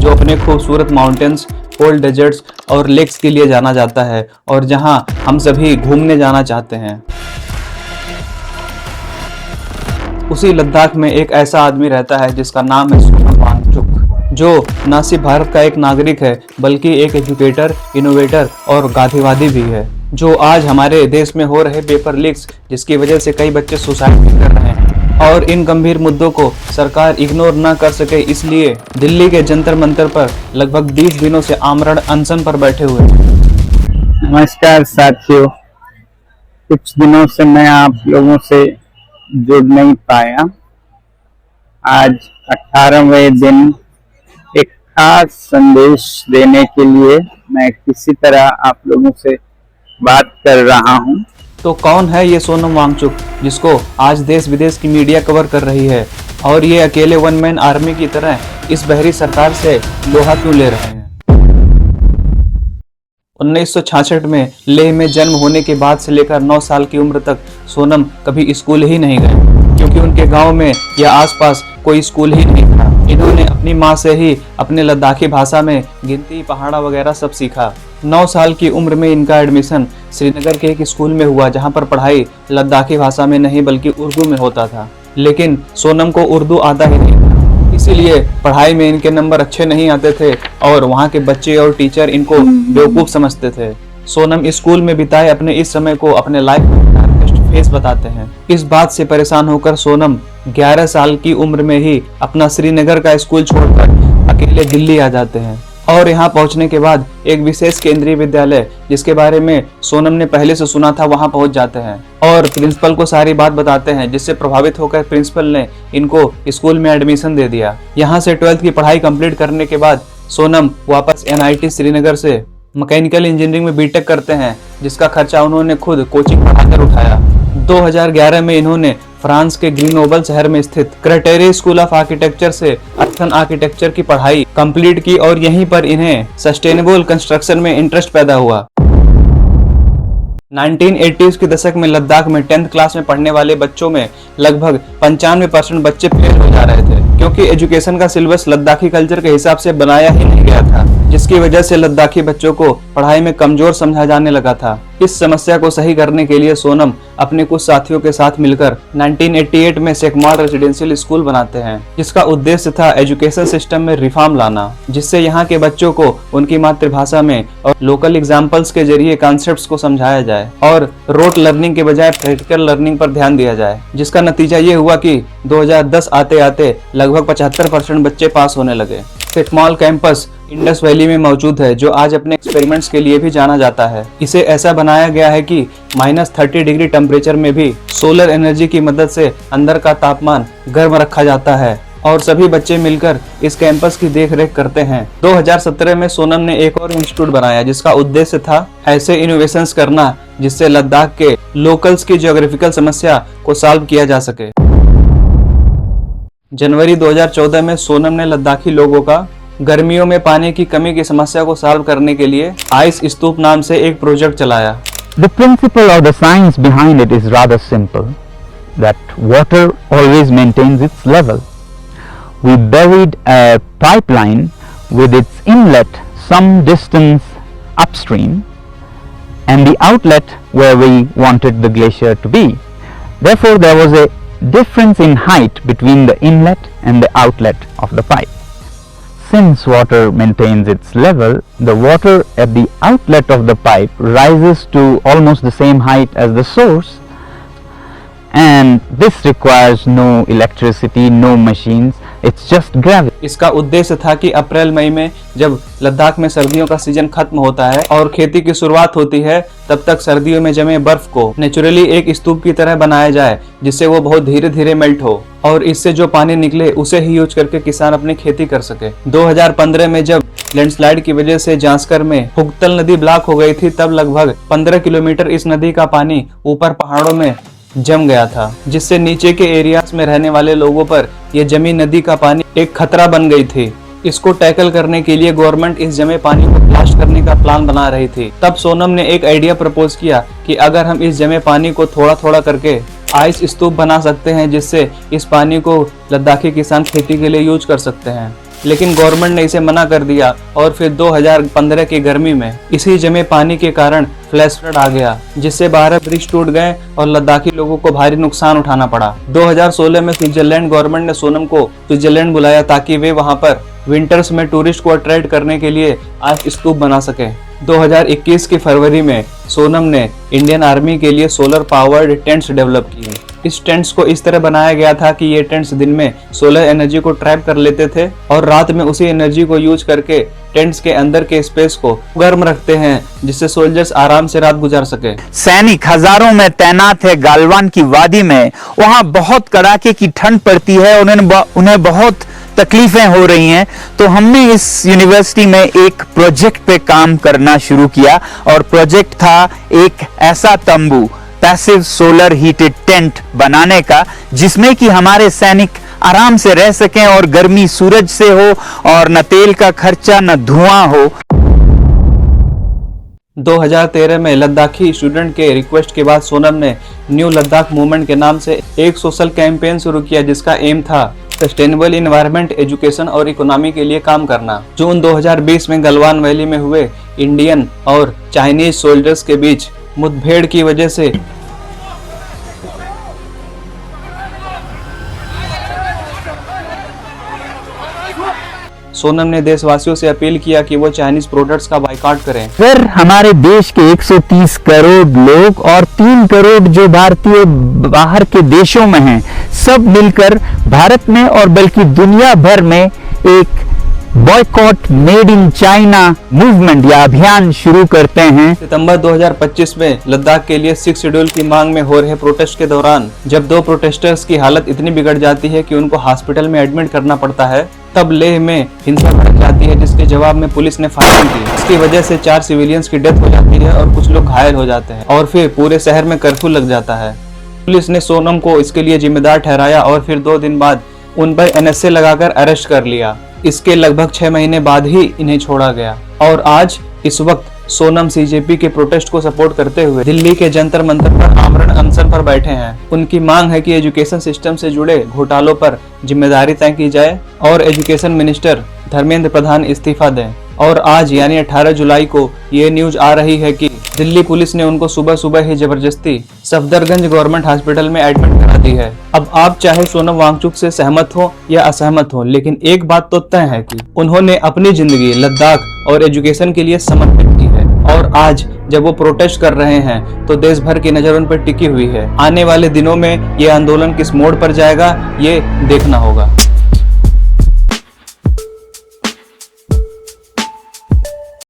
जो अपने खूबसूरत माउंटेन्स, कोल्ड डेजर्ट्स और लेक्स के लिए जाना जाता है और जहां हम सभी घूमने जाना चाहते हैं। उसी लद्दाख में एक ऐसा आदमी रहता है जिसका नाम है सोनम वांगचुक, जो न सिर्फ भारत का एक नागरिक है बल्कि एक एजुकेटर, इनोवेटर और गांधीवादी भी है, जो आज हमारे देश में हो रहे पेपर लीक्स जिसकी वजह से कई बच्चे सुसाइड भी कर रहे हैं और इन गंभीर मुद्दों को सरकार इग्नोर न कर सके, इसलिए दिल्ली के जंतर मंतर पर लगभग 20 दिनों से आमरण अनशन पर बैठे हुए हैं। नमस्कार साथियों, कुछ दिनों से मैं आप लोगों से जुड़ नहीं पाया। आज 18वें दिन एक खास संदेश देने के लिए मैं किसी तरह आप लोगों से बात कर रहा हूं। तो कौन है ये सोनम वांगचुक जिसको आज देश विदेश की मीडिया कवर कर रही है और ये अकेले वन मैन आर्मी की तरह इस बहरी सरकार से लोहा क्यों ले रहे हैं? 1966 में लेह में जन्म होने के बाद से लेकर 9 साल की उम्र तक सोनम कभी स्कूल ही नहीं गए, क्योंकि उनके गांव में या आसपास कोई स्कूल ही नहीं था। इन्होंने अपनी माँ से ही अपने लद्दाखी भाषा में गिनती, पहाड़ा वगैरह सब सीखा। 9 साल की उम्र में इनका एडमिशन श्रीनगर के एक स्कूल में हुआ, जहाँ पर पढ़ाई लद्दाखी भाषा में नहीं बल्कि उर्दू में होता था। लेकिन सोनम को उर्दू आता ही नहीं था, इसीलिए पढ़ाई में इनके नंबर अच्छे नहीं आते थे और वहाँ के बच्चे और टीचर इनको बेवकूफ समझते थे। सोनम स्कूल में बिताए अपने इस समय को अपने लाइफ में फेस बताते हैं। इस बात से परेशान होकर सोनम 11 साल की उम्र में ही अपना श्रीनगर का स्कूल छोड़कर अकेले दिल्ली आ जाते हैं और यहाँ पहुँचने के बाद एक विशेष केंद्रीय विद्यालय जिसके बारे में सोनम ने पहले से सुना था वहाँ पहुँच जाते हैं और प्रिंसिपल को सारी बात बताते हैं, जिससे प्रभावित होकर प्रिंसिपल ने इनको स्कूल में एडमिशन दे दिया। यहाँ से 12th की पढ़ाई कंप्लीट करने के बाद सोनम वापस NIT श्रीनगर से मैकेनिकल इंजीनियरिंग में बीटेक करते हैं, जिसका खर्चा उन्होंने खुद कोचिंग पढ़ाकर उठाया। 2011 में इन्होंने फ्रांस के ग्रीनोबल शहर में स्थित क्रेटेरी स्कूल ऑफ आर्किटेक्चर से अर्थन आर्किटेक्चर की पढ़ाई कंप्लीट की और यहीं पर इन्हें सस्टेनेबल कंस्ट्रक्शन में इंटरेस्ट पैदा हुआ। 1980s के दशक में लद्दाख में 10th क्लास में पढ़ने वाले बच्चों में लगभग 95% बच्चे फेल हो जा रहे थे, क्योंकि एजुकेशन का सिलेबस लद्दाखी कल्चर के हिसाब से बनाया ही नहीं गया था, जिसकी वजह से लद्दाखी बच्चों को पढ़ाई में कमजोर समझा जाने लगा था। इस समस्या को सही करने के लिए सोनम अपने कुछ साथियों के साथ मिलकर 1988 में सेकमाल रेजिडेंशियल स्कूल बनाते हैं, जिसका उद्देश्य था एजुकेशन सिस्टम में रिफॉर्म लाना, जिससे यहाँ के बच्चों को उनकी मातृभाषा में और लोकल एग्जाम्पल्स के जरिए कॉन्सेप्ट्स को समझाया जाए और रोट लर्निंग के बजाय प्रैक्टिकल लर्निंग पर ध्यान दिया जाए। जिसका नतीजा ये हुआ कि 2010 आते आते लगभग 75% बच्चे पास होने लगे। सेकमाल कैंपस इंडस वैली में मौजूद है, जो आज अपने एक्सपेरिमेंट्स के लिए भी जाना जाता है। इसे ऐसा बनाया गया है कि -30 डिग्री टेम्परेचर में भी सोलर एनर्जी की मदद से अंदर का तापमान गर्म रखा जाता है और सभी बच्चे मिलकर इस कैंपस की देखरेख करते हैं। 2017 में सोनम ने एक और इंस्टीट्यूट बनाया, जिसका उद्देश्य था ऐसे इनोवेशंस करना जिससे लद्दाख के लोकल्स की ज्योग्राफिकल समस्या को सॉल्व किया जा सके। जनवरी 2014 में सोनम ने लद्दाखी लोगों का गर्मियों में पानी की कमी की समस्या को सॉल्व करने के लिए आइस स्तूप नाम से एक प्रोजेक्ट चलाया। The principle of the science behind it is rather simple, that water always maintains its level. We buried a pipeline with its inlet some distance upstream and the outlet where we wanted the glacier to be. Therefore, there was a difference in height between the inlet and the outlet of the pipe. Since water maintains its level, the water at the outlet of the pipe rises to almost the same height as the source, and this requires no electricity, no machines, it's just gravity. इसका उद्देश्य था कि अप्रैल मई में जब लद्दाख में सर्दियों का season खत्म होता है और खेती की शुरुआत होती है, तब तक सर्दियों में जमे बर्फ को नेचुरली एक स्तूप की तरह बनाया जाए, जिससे वो बहुत धीरे धीरे मेल्ट हो और इससे जो पानी निकले उसे ही यूज करके किसान अपनी खेती कर सके। 2015 में जब लैंडस्लाइड की वजह से जांस्कर में फुगतल नदी ब्लॉक हो गई थी, तब लगभग 15 किलोमीटर इस नदी का पानी ऊपर पहाड़ों में जम गया था, जिससे नीचे के एरियाज में रहने वाले लोगों पर यह जमी नदी का पानी एक खतरा बन गई थी। इसको टैकल करने के लिए गवर्नमेंट इस जमे पानी को ब्लास्ट करने का प्लान बना रही थी। तब सोनम ने एक आइडिया प्रपोज किया कि अगर हम इस जमे पानी को थोड़ा थोड़ा करके आइस स्तूप बना सकते हैं, जिससे इस पानी को लद्दाखी किसान खेती के लिए यूज कर सकते हैं। लेकिन गवर्नमेंट ने इसे मना कर दिया और फिर 2015 की गर्मी में इसी जमे पानी के कारण फ्लैश फ्लड आ गया, जिससे 12 ब्रिज टूट गए और लद्दाखी लोगों को भारी नुकसान उठाना पड़ा। 2016 में स्विट्जरलैंड गवर्नमेंट ने सोनम को स्विट्जरलैंड बुलाया ताकि वे वहां पर विंटर्स में टूरिस्ट को अट्रैक्ट करने के लिए आइस स्तूप बना सके। 2021 की फरवरी में सोनम ने इंडियन आर्मी के लिए सोलर पावर्ड टेंट्स डेवलप किए। इस टेंट्स को इस तरह बनाया गया था कि ये टेंट्स दिन में सोलर एनर्जी को ट्रैप कर लेते थे और रात में उसी एनर्जी को यूज करके टेंट्स के अंदर के स्पेस को गर्म रखते हैं, जिससे सोल्जर्स आराम से रात गुजार सके। सैनिक हजारों में तैनात है गालवान की वादी में। वहां बहुत कड़ाके की ठंड पड़ती है, उन्हें बहुत तकलीफें हो रही हैं। तो हमने इस यूनिवर्सिटी में एक प्रोजेक्ट पे काम करना शुरू किया और प्रोजेक्ट था एक ऐसा तंबू, पैसिव सोलर हीटेड टेंट बनाने का, जिसमें कि हमारे सैनिक आराम से रह सकें और गर्मी सूरज से हो और न तेल का खर्चा न धुआं हो। 2013 में लद्दाखी स्टूडेंट के रिक्वेस्ट के बाद सोनम ने न्यू लद्दाख मूवमेंट के नाम से एक सोशल कैंपेन शुरू किया, जिसका एम था सस्टेनेबल इन्वायरमेंट, एजुकेशन और इकोनॉमी के लिए काम करना। जून 2020 में गलवान वैली में हुए इंडियन और चाइनीज सोल्जर्स के बीच मुठभेड़ की वजह से सोनम ने देशवासियों से अपील किया कि वो चाइनीज प्रोडक्ट्स का बाइकआउट करें। फिर हमारे देश के 130 करोड़ लोग और 3 करोड़ जो भारतीय बाहर के देशों में हैं, सब मिलकर भारत में और बल्कि दुनिया भर में एक boycott made in China movement या अभियान शुरू करते हैं। सितंबर 2025 में लद्दाख के लिए 6 शेड्यूल की मांग में हो रहे प्रोटेस्ट के दौरान जब 2 प्रोटेस्टर्स की हालत इतनी बिगड़ जाती है कि उनको हॉस्पिटल में एडमिट करना पड़ता है, तब लेह में हिंसा भड़क जाती है, जिसके जवाब में पुलिस ने फायरिंग की। इसकी वजह से 4 सिविलियंस की डेथ हो जाती है और कुछ लोग घायल हो जाते हैं और फिर पूरे शहर में कर्फ्यू लग जाता है। पुलिस ने सोनम को इसके लिए जिम्मेदार ठहराया और फिर 2 दिन बाद उन पर NSA लगाकर अरेस्ट कर लिया। इसके लगभग 6 महीने बाद ही इन्हें छोड़ा गया और आज इस वक्त सोनम CJP के प्रोटेस्ट को सपोर्ट करते हुए दिल्ली के जंतर मंतर पर आमरण अनशन पर बैठे हैं। उनकी मांग है कि एजुकेशन सिस्टम से जुड़े घोटालों पर जिम्मेदारी तय की जाए और एजुकेशन मिनिस्टर धर्मेंद्र प्रधान इस्तीफा दें। और आज यानी 18 जुलाई को ये न्यूज आ रही है कि दिल्ली पुलिस ने उनको सुबह सुबह ही जबरदस्ती सफदरगंज गवर्नमेंट हॉस्पिटल में एडमिट करा दी है। अब आप चाहे सोनम वांगचुक से सहमत हो या असहमत हो, लेकिन एक बात तो तय है कि उन्होंने अपनी जिंदगी लद्दाख और एजुकेशन के लिए समर्पित की है और आज जब वो प्रोटेस्ट कर रहे हैं तो देश भर की नजर उन पर टिकी हुई है। आने वाले दिनों में ये आंदोलन किस मोड़ पर जाएगा, ये देखना होगा।